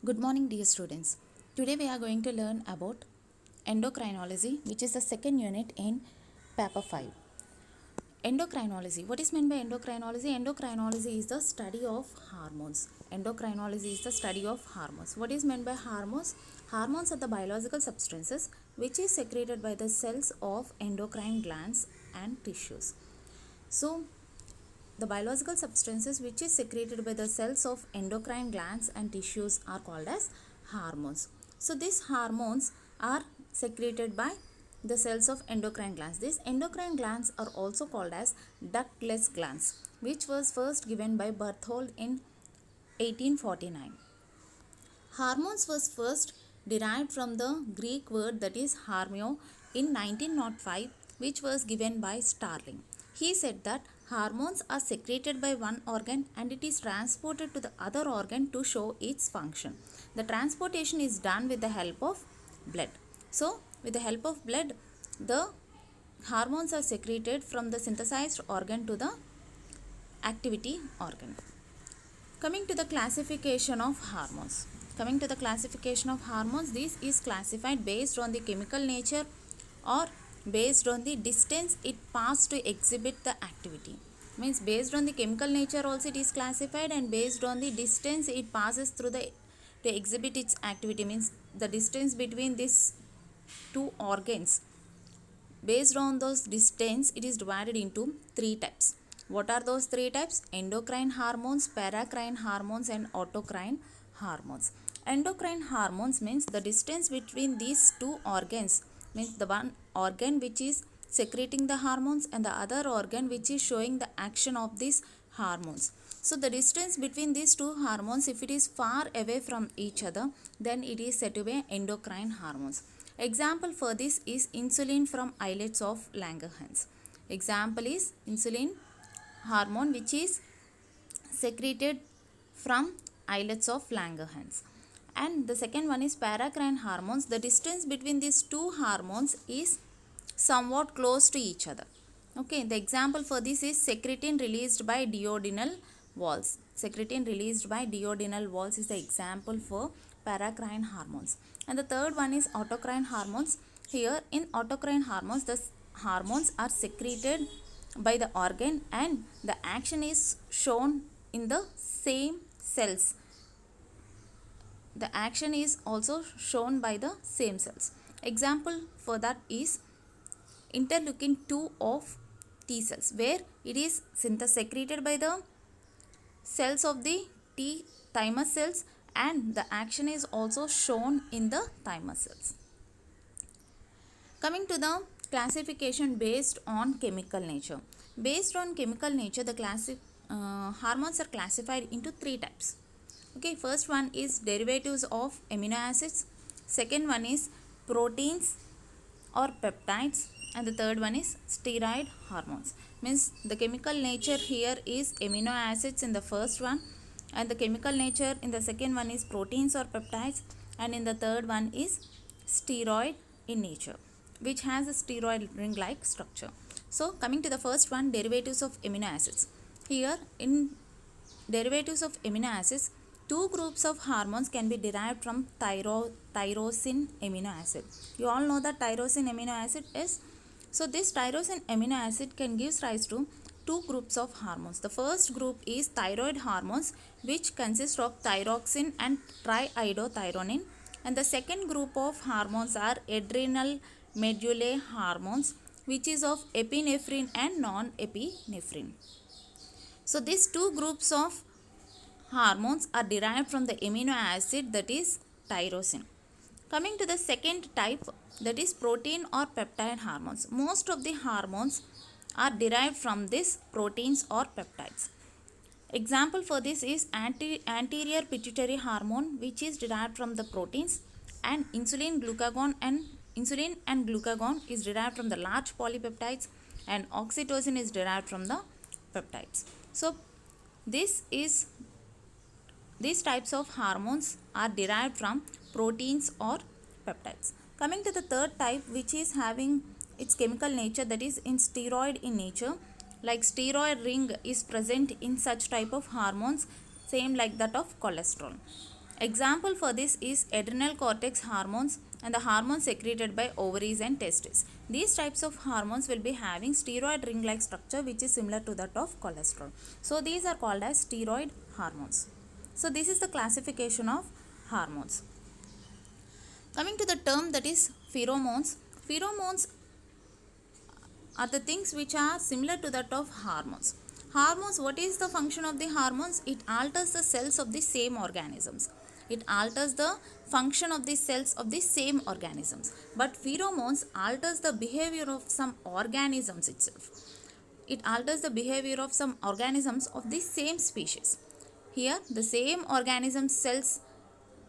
Good morning, dear students. Today we are going to learn about endocrinology, which is the second unit in paper 5. Endocrinology. What is meant by endocrinology? Endocrinology is the study of hormones. Endocrinology is the study of hormones. What is meant by hormones? Hormones are the biological substances which is secreted by the cells of endocrine glands and tissues. So, the biological substances which is secreted by the cells of endocrine glands and tissues are called as hormones. So these hormones are secreted by the cells of endocrine glands. These endocrine glands are also called as ductless glands, which was first given by Berthold in 1849. Hormones was first derived from the Greek word that is hormone in 1905, which was given by Starling. He said that hormones are secreted by one organ and it is transported to the other organ to show its function. The transportation is done with the help of blood. So, with the help of blood, the hormones are secreted from the synthesized organ to the activity organ. Coming to the classification of hormones. This is classified based on the chemical nature or based on the distance it passes to exhibit the activity. Means based on the chemical nature also it is classified, and based on the distance it passes through to exhibit its activity. Means the distance between these two organs. Based on those distance, it is divided into three types. What are those three types? Endocrine hormones, paracrine hormones, and autocrine hormones. Endocrine hormones means the distance between these two organs, means the one organ which is secreting the hormones and the other organ which is showing the action of these hormones. So the distance between these two hormones, if it is far away from each other, then it is said to be endocrine hormones. Example for this is insulin from islets of Langerhans. Example is insulin hormone which is secreted from islets of Langerhans. And the second one is paracrine hormones. The distance between these two hormones is somewhat close to each other. Okay, the example for this is secretin released by duodenal walls. Secretin released by duodenal walls is the example for paracrine hormones. And the third one is autocrine hormones. Here in autocrine hormones, the hormones are secreted by the organ and the action is shown in the same cells. The action is also shown by the same cells. Example for that is interleukin 2 of T cells, where it is secreted by the cells of the T thymus cells, and the action is also shown in the thymus cells. Coming to the classification based on chemical nature. Based on chemical nature, the hormones are classified into three types. Okay, first one is derivatives of amino acids. Second one is proteins or peptides, and the third one is steroid hormones. Means the chemical nature here is amino acids in the first one, and the chemical nature in the second one is proteins or peptides, and in the third one is steroid in nature, which has a steroid ring like structure. So coming to the first one, derivatives of amino acids. Here in derivatives of amino acids, two groups of hormones can be derived from tyrosine amino acid. You all know that tyrosine amino acid is. So this tyrosine amino acid can give rise to two groups of hormones. The first group is thyroid hormones, which consist of thyroxine and triiodothyronine. And the second group of hormones are adrenal medullary hormones, which is of epinephrine and non-epinephrine. So these two groups of hormones are derived from the amino acid that is tyrosine. Coming to the second type, that is protein or peptide hormones. Most of the hormones are derived from these proteins or peptides. Example for this is anterior pituitary hormone, which is derived from the proteins, and insulin and glucagon is derived from the large polypeptides, and oxytocin is derived from the peptides. So these types of hormones are derived from proteins or peptides. Coming to the third type, which is having its chemical nature, that is in steroid in nature, like steroid ring is present in such type of hormones, same like that of cholesterol. Example for this is adrenal cortex hormones and the hormones secreted by ovaries and testes. These types of hormones will be having steroid ring-like structure which is similar to that of cholesterol. So these are called as steroid hormones. So this is the classification of hormones. Coming to the term that is pheromones. Pheromones are the things which are similar to that of hormones. Hormones, what is the function of the hormones? It alters the cells of the same organisms. It alters the function of the cells of the same organisms. But pheromones alters the behavior of some organisms itself. It alters the behavior of some organisms of the same species. Here, the same organism cells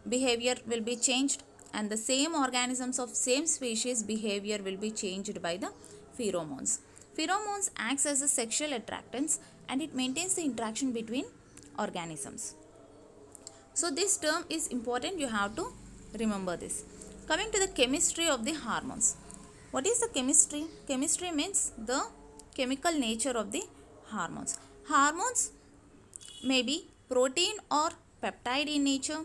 behavior will be changed and the same organisms of same species behavior will be changed by the pheromones. Pheromones acts as a sexual attractants and it maintains the interaction between organisms. So this term is important, you have to remember this. Coming to the chemistry of the hormones. What is the chemistry? Chemistry means the chemical nature of the hormones. Hormones may be protein or peptide in nature.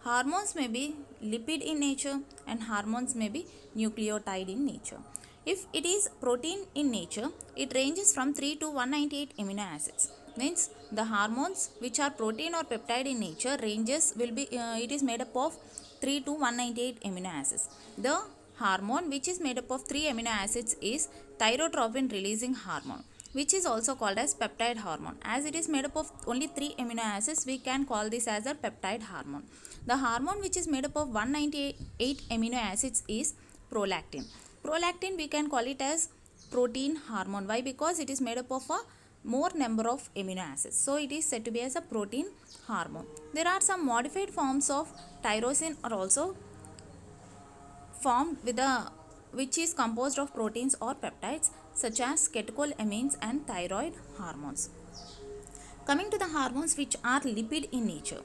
Hormones may be lipid in nature and hormones may be nucleotide in nature. If it is protein in nature, it ranges from 3 to 198 amino acids. Means the hormones which are protein or peptide in nature ranges will be it is made up of 3 to 198 amino acids. The hormone which is made up of 3 amino acids is thyrotropin releasing hormone, which is also called as peptide hormone. As it is made up of only 3 amino acids, we can call this as a peptide hormone. The hormone which is made up of 198 amino acids is prolactin. Prolactin we can call it as protein hormone. Why? Because it is made up of a more number of amino acids. So it is said to be as a protein hormone. There are some modified forms of tyrosine are also formed with a which is composed of proteins or peptides such as catecholamines and thyroid hormones. Coming to the hormones which are lipid in nature.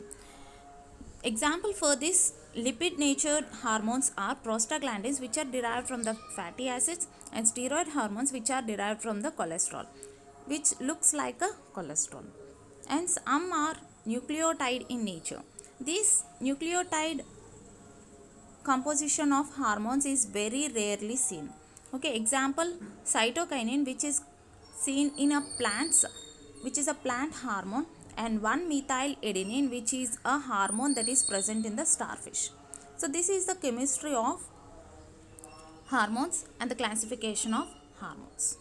Example for this lipid natured hormones are prostaglandins which are derived from the fatty acids and steroid hormones which are derived from the cholesterol, which looks like a cholesterol. And some are nucleotide in nature. This nucleotide composition of hormones is very rarely seen. Okay, example cytokinin which is seen in a plants, which is a plant hormone, and 1-methyl adenine which is a hormone that is present in the starfish. So this is the chemistry of hormones and the classification of hormones.